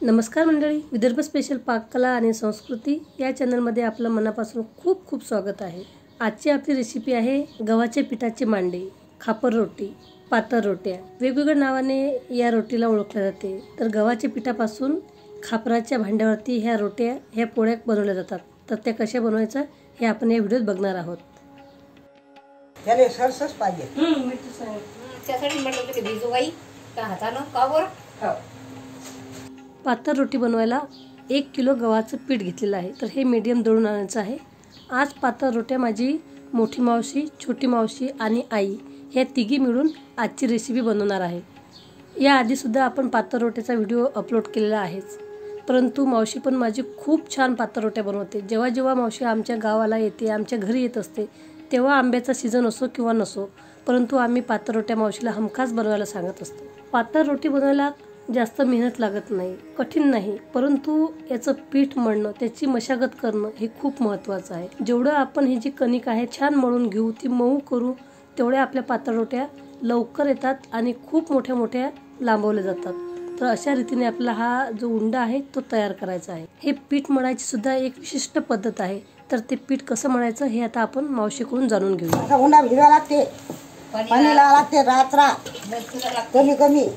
नमस्कार मंडळी, विदर्भ स्पेशल पाककला आणि संस्कृती या चॅनलमध्ये आपलं मनापासून खूप खूप स्वागत आहे। आजची आपली रेसिपी आहे गव्हाच्या पिठाची मांडे, खापर रोटी, पातळ रोट्या। वेगवेगळ्या नावाने या रोटीला ओळखले जाते। तर गव्हाच्या पिठापासून खापराच्या भांड्यावरती ह्या पोळ्या बनवल्या जातात। तर त्या कशा बनवायच्या हे आपण या व्हिडिओत बघणार आहोत। त्याले सरसच पाहिजे। मीठ सांग त्यासाठी म्हटलं की भिजू बाई का हातानं का बरं? पातळ रोटी बनवायला 1 किलो गव्हाचं पीठ घेतलेलं आहे। तर हे मीडियम दळून आणायचं आहे। आज पातळ रोट्या माझी मोठी मावशी, छोटी मावशी आणि आई ह्या तिघी मिळून आजची रेसिपी बनवणार आहे। या आधी सुद्धा आपण पातळ रोट्याचा व्हिडिओ अपलोड केलेला आहेच, परंतु मावशी पण माझी खूप छान पातळ रोट्या बनवते। जेव्हा जेव्हा मावशी आमच्या गावाला येते, आमच्या घरी येत असते, तेव्हा आंब्याचा सीझन असो किंवा नसो, परंतु आम्ही पातळ रोट्या मावशीला हमखास बनवायला सांगत असतो। पातळ रोटी बनवायला जास्त मेहनत लागत नाही, कठीण नाही, परंतु याचं पीठ मळणं, त्याची मशागत करणं हे खूप महत्त्वाचं आहे। जेवढं आपण ही जी कणिक आहे छान मळून घेऊ, ती मऊ करू, तेवढ्या आपल्या पातळ रोट्या लवकर येतात आणि खूप मोठ्या मोठ्या लांबवल्या जातात। तर अशा रीतीने आपला हा जो उंडा आहे तो तयार करायचा आहे। हे पीठ मळायची सुद्धा एक विशिष्ट पद्धत आहे। तर ते पीठ कसं मळायचं हे आता आपण मावशीकडून जाणून घेऊया। उंडा भिजवा लागते, पाणी लावा लागते, रात्र कमी कमी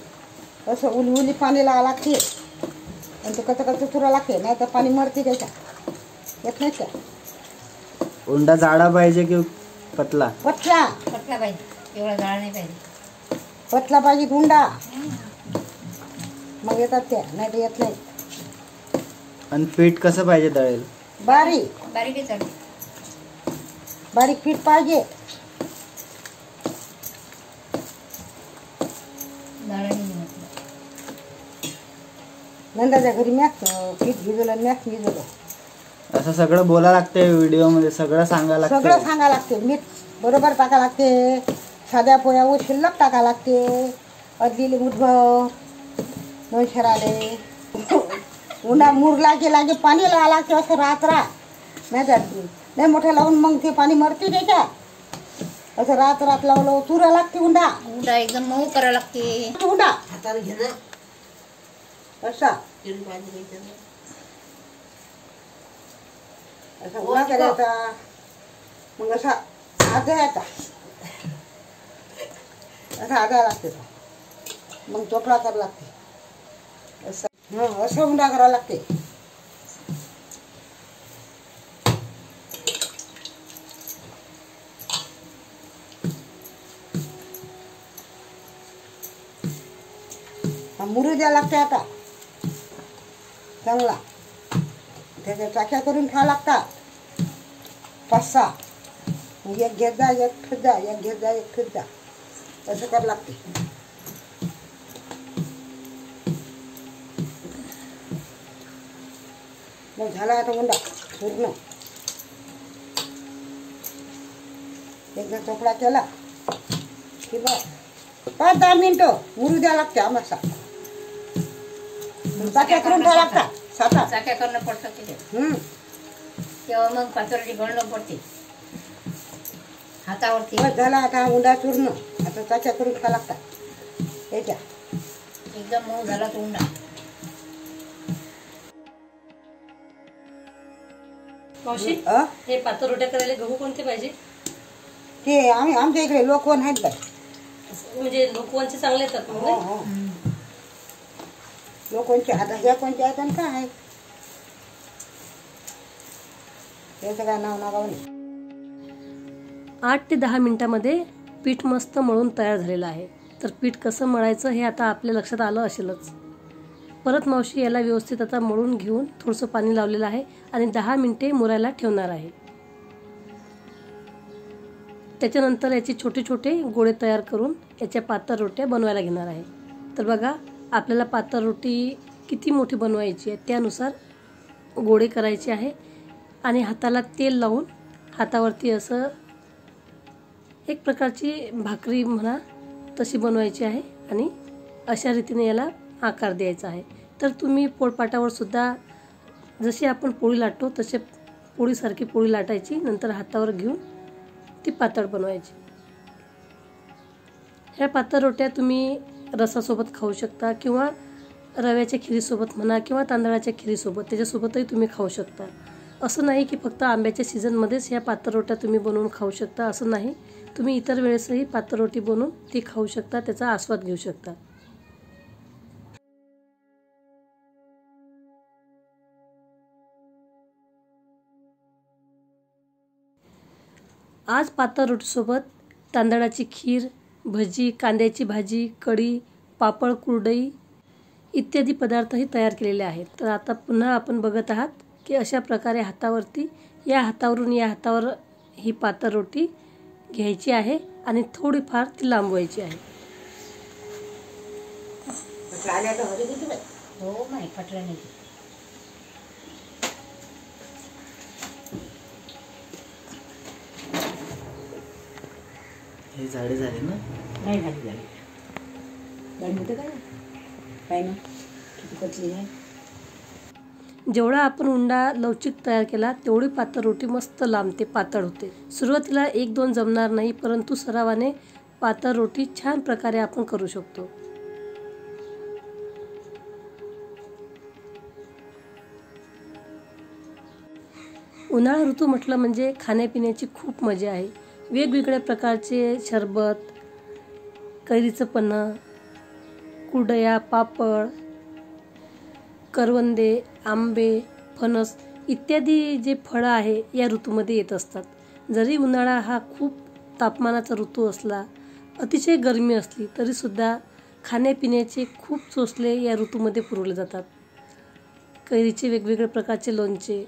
असं उली पाणी लावा लागते आणि ते कच चुरा लागते, नाही तर पाणी मरते त्याच्या येत नाही। का उंडा जाडा पाहिजे की पतला? पतला पाहिजे, एवढा जाड नाही पाहिजे, पतला पाहिजे उंडा, मग येतात त्या, नाही तर येत नाही। आणि पीठ कसं पाहिजे दळेल? बारीक बारीक चालते, बारीक पीठ पाहिजे। नंदाच्या घरी मॅच पीठ भिजवलं, मॅच भिजवलं, असं सगळं बोला लागते व्हिडिओ मध्ये, सगळं सांगा लागते, सगळं सांगा लागते। मीठ बरोबर टाका लागते, साध्या पोळ्या शिल्लक टाका लागते, अदलीले मुठभर दोन शराले उन्हा मुरला की लागे पाणी लावा लागते, असं रात्रा नाही जाते, नाही मोठ्या लावून मग ते पाणी मरते त्याच्या, असं रात लावलं चुरा लागते। उंडा एकदम मऊ करावं लागते। उंडा हाताने घेणं असा असा उंडा करायचा, मग असा आधायचा, असा आधाय लागते, मग चोपडा करावं लागते, असं उंडा करावा लागते। मुरू द्या लागते आता चांगला, त्याच्या चाक्या करून खावा लागतात 5-6, एक घेत जा, एक ठेवत जा, एक घेत जा, एक ठेवत जा, असं करावं लागते। मग झाला आता उंडा पूर्ण, एकदा चोपडा केला की बस 5-10 मिनिटं मुरू द्या लागते आम्हाला, चाक्या करून ठेवा लागतात, 7-8 चाक्या करणं पडतं तिथे, तेव्हा मग पातळी गळणं पडते हातावरती। झाला आता उंडा चूर्ण, आता चाक्या करून खा लागतात याच्या, एकदम मऊ झाला तो उंडा। मावशी, हे पातळ रोट्या करायला गहू कोणते पाहिजे? ते आमच्या इकडे लोकवन आहेत बाई, म्हणजे लोकवनचे चांगले येतात मग नाही? लोकांचे आता ह्या कोणते आहेत आणि काय त्याचं काय नाव नागाव नाही। 8 ते 10 मिनिटांमध्ये पीठ मस्त मळून तयार झालेलं आहे। तर पीठ कसं मळायचं हे आता आपल्या लक्षात आलं असेलच। परत मावशी याला व्यवस्थित आता मळून घेऊन थोडंसं पाणी लावलेलं आहे आणि 10 मिनिटे मुरायला ठेवणार आहे। त्याच्यानंतर याचे छोटे छोटे गोळे तयार करून याच्या पातळ रोट्या बनवायला घेणार आहे। तर बघा, आपल्याला पातळ रोटी किती मोठी बनवायची आहे त्यानुसार गोळे करायचे आहे आणि हाताला तेल लावून हातावरती असं एक प्रकारची भाकरी म्हणा तशी बनवायची आहे आणि अशा रीतीने याला आकार द्यायचा आहे। तर तुम्ही पोळपाटावर सुद्धा जशी आपण पोळी लाटतो तसे पोळीसारखी पोळी लाटायची, नंतर हातावर घेऊन ती पातळ बनवायची। ह्या पातळ रोट्या तुम्ही रसासोबत खाऊ शकता किंवा रव्याच्या खिरीसोबत म्हणा किंवा तांदळाच्या खिरीसोबत त्याच्यासोबतही तुम्ही खाऊ शकता. असं नाही की फक्त आंब्याच्या सीझनमध्येच ह्या पातळ रोट्या तुम्ही बनवून खाऊ शकता, असं नाही. तुम्ही इतर वेळेसही पातळ रोटी बनवून ती खाऊ शकता, त्याचा आस्वाद घेऊ शकता. आज पातळ रोटीसोबत तांदळाची खीर, भजी, कांद्याची भाजी, कढी, पापड, कुरडई इत्यादी पदार्थही तयार केलेले आहेत. तर आता पुन्हा आपण बघत आहात की अशा प्रकारे हातावरती या हातावरून या हातावर ही पातळ रोटी घ्यायची आहे आणि थोडीफार ती लांबवायची आहे. हो माय पटलं नाही. हे झाडे झाले ना? नाही झाली झाली गाडी होते काय काय ना किती पतली आहे. जेवढा आपण उंडा लवचिक तयार केला तेवढी पातळ रोटी मस्त लांबते, पातळ होते. सुरुवातीला 1-2 जमणार नाही, परंतु सरावाने पातळ रोटी छान प्रकारे आपण करू शकतो. उन्हाळा ऋतू म्हटलं म्हणजे खाण्यापिण्याची खूप मजा आहे. वेगवेगळ्या प्रकारचे सरबत, कैरीचं पन्हं, कुरडया, पापड, करवंदे, आंबे, फणस इत्यादी जे फळं आहे या ऋतूमध्ये येत असतात. जरी उन्हाळा हा खूप तापमानाचा ऋतू असला, अतिशय गरमी असली तरीसुद्धा खाण्यापिण्याचे खूप चोचले या ऋतूमध्ये पुरवले जातात. कैरीचे वेगवेगळ्या प्रकारचे लोणचे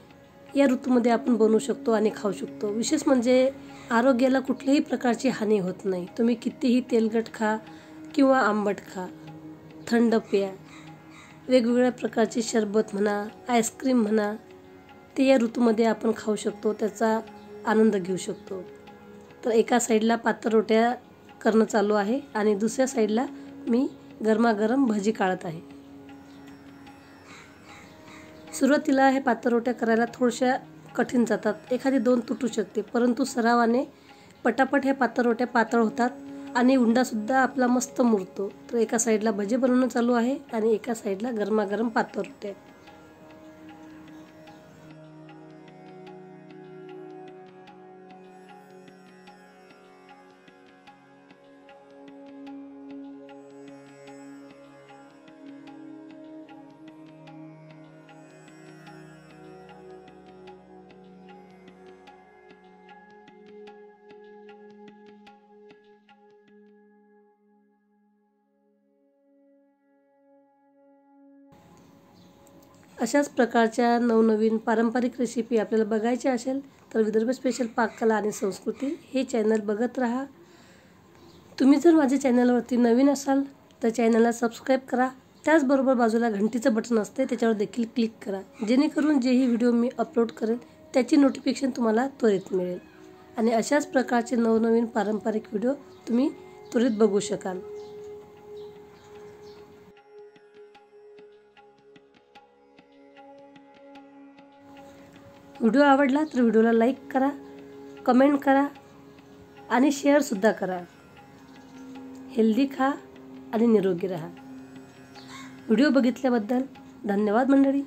या ऋतूमध्ये आपण बनवू शकतो आणि खाऊ शकतो. विशेष म्हणजे आरोग्याला कुठल्याही प्रकारची हानी होत नाही. तुम्ही कितीही तेलकट खा किंवा आंबट खा, थंड प्या, वेगवेगळ्या प्रकारचे सरबत म्हणा, आईस्क्रीम म्हणा, ते या ऋतूमध्ये आपण खाऊ शकतो, त्याचा आनंद घेऊ शकतो. तर एका साईडला पातळ रोट्या करणं चालू आहे आणि दुसऱ्या साईडला मी गरमागरम भजी काढत आहे. सुरुवातीला हे पातळ रोट्या करायला थोड्याशा कठीण जातात, एखादी 2 तुटू शकते, परंतु सरावाने पटापट ह्या पातळ रोट्या पातळ होतात आणि उंडासुद्धा आपला मस्त मुरतो. तर एका साईडला भजी बनवणं चालू आहे आणि एका साईडला गरमागरम पातळ रोट्या. अशाच प्रकारच्या नवनवीन पारंपरिक रेसिपी आपल्याला बघायच्या असेल तर विदर्भ स्पेशल पाककला आणि संस्कृती हे चॅनल बघत राहा. तुम्ही जर माझ्या चॅनलवरती नवीन असाल तर चॅनलला सबस्क्राईब करा. त्याचबरोबर बाजूला घंटीचं बटन असते, त्याच्यावर देखील क्लिक करा, जेणेकरून जेही व्हिडिओ मी अपलोड करेल त्याची नोटिफिकेशन तुम्हाला त्वरित मिळेल आणि अशाच प्रकारचे नवनवीन पारंपरिक व्हिडिओ तुम्ही त्वरित बघू शकाल. व्हिडिओ आवडला तर व्हिडिओला लाईक करा, कमेंट करा आणि शेअरसुद्धा करा. हेल्दी खा आणि निरोगी राहा. व्हिडिओ बघितल्याबद्दल धन्यवाद मंडळी.